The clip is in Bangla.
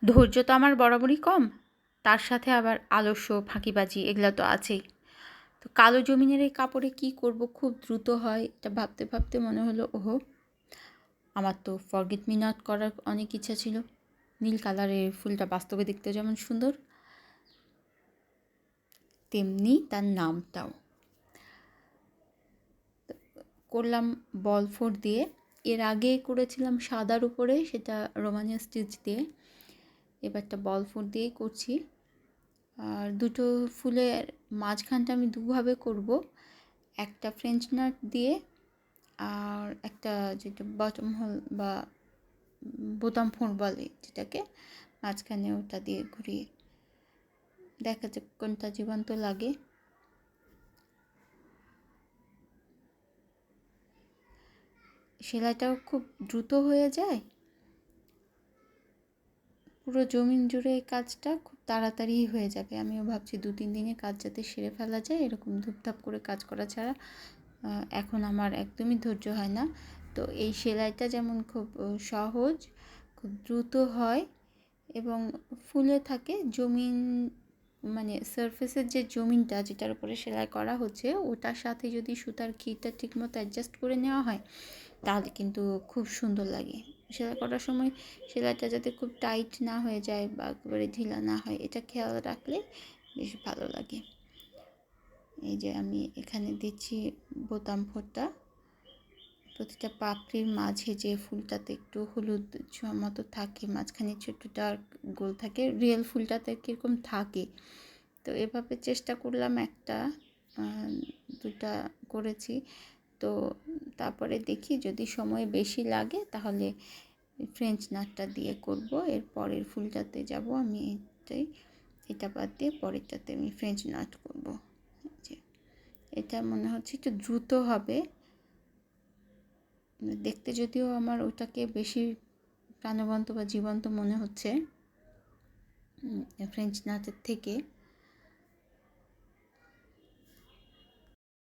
ধৈর্য তো আমার বরাবরই কম, তার সাথে আবার আলস্য, ফাঁকিবাজি এগুলো তো আছেই। তো কালো জমিনের এই কাপড়ে কী করব, খুব দ্রুত হয় এটা ভাবতে ভাবতে মনে হলো, ওহো, আমার তো ফরগেট মি নট করার অনেক ইচ্ছা ছিল। নীল কালারের ফুলটা বাস্তবে দেখতে যেমন সুন্দর, তেমনি তার নামটাও। করলাম বল ফোর দিয়ে। এর আগে করেছিলাম সাদার উপরে, সেটা রোমানিয়া স্টিচ দিয়ে। এবারটা বল ফোর দিয়েই করছি। আর দুটো ফুলের মাঝখানটা আমি দুভাবে করব, একটা ফ্রেঞ্চ নাট দিয়ে আর একটা যেটা বটম হোল বা বোতাম ফোঁড় বলে যেটাকে, মাঝখানে ওটা দিয়ে ঘুরিয়ে দেখা যাক কোনটা জীবন্ত লাগে। সেলাইটাও খুব দ্রুত হয়ে যায়, পুরো জমিন জুড়ে এই কাজটা খুব তাড়াতাড়ি হয়ে যাবে। আমিও ভাবছি 2-3 দিনে কাজ যাতে সেরে ফেলা যায়, এরকম ধুপধাপ করে কাজ করা ছাড়া এখন আমার একদমই ধৈর্য হয় না। তো এই সেলাইটা যেমন খুব সহজ, খুব দ্রুত হয় এবং ফুলে থাকে জমিন, মানে সারফেসের যে জমিনটা যেটার উপরে সেলাই করা হচ্ছে ওটার সাথে যদি সুতার ঘিরটা ঠিকমতো অ্যাডজাস্ট করে নেওয়া হয় তাহলে কিন্তু খুব সুন্দর লাগে। সেলাই করার সময় সেলাইটা যাতে খুব টাইট না হয়ে যায় বা একেবারে ঢিলা না হয়, এটা খেয়াল রাখলে বেশ ভালো লাগে। এই যে আমি এখানে দিচ্ছি বোতাম ফোঁটা, প্রতিটা পাপড়ির মাঝে যে ফুলটাতে একটু হলুদ ছোঁয়া মতো থাকে, মাঝখানে ছোট্ট ডার্ক গোল থাকে, রিয়েল ফুলটাতে কীরকম থাকে। তো এভাবে চেষ্টা করলাম, একটা দুটা করেছি। তো তারপরে দেখি যদি সময় বেশি লাগে তাহলে ফ্রেঞ্চ নাটটা দিয়ে করব। এর পরের ফুলটাতে যাব আমি, এটা বাদ দিয়ে পরেরটাতে আমি ফ্রেঞ্চ নাট করব। যে এটা মনে হচ্ছে একটু দ্রুত হবে দেখতে, যদিও আমার ওটাকে বেশি প্রাণবন্ত বা জীবন্ত মনে হচ্ছে ফ্রেঞ্চ নাটের থেকে।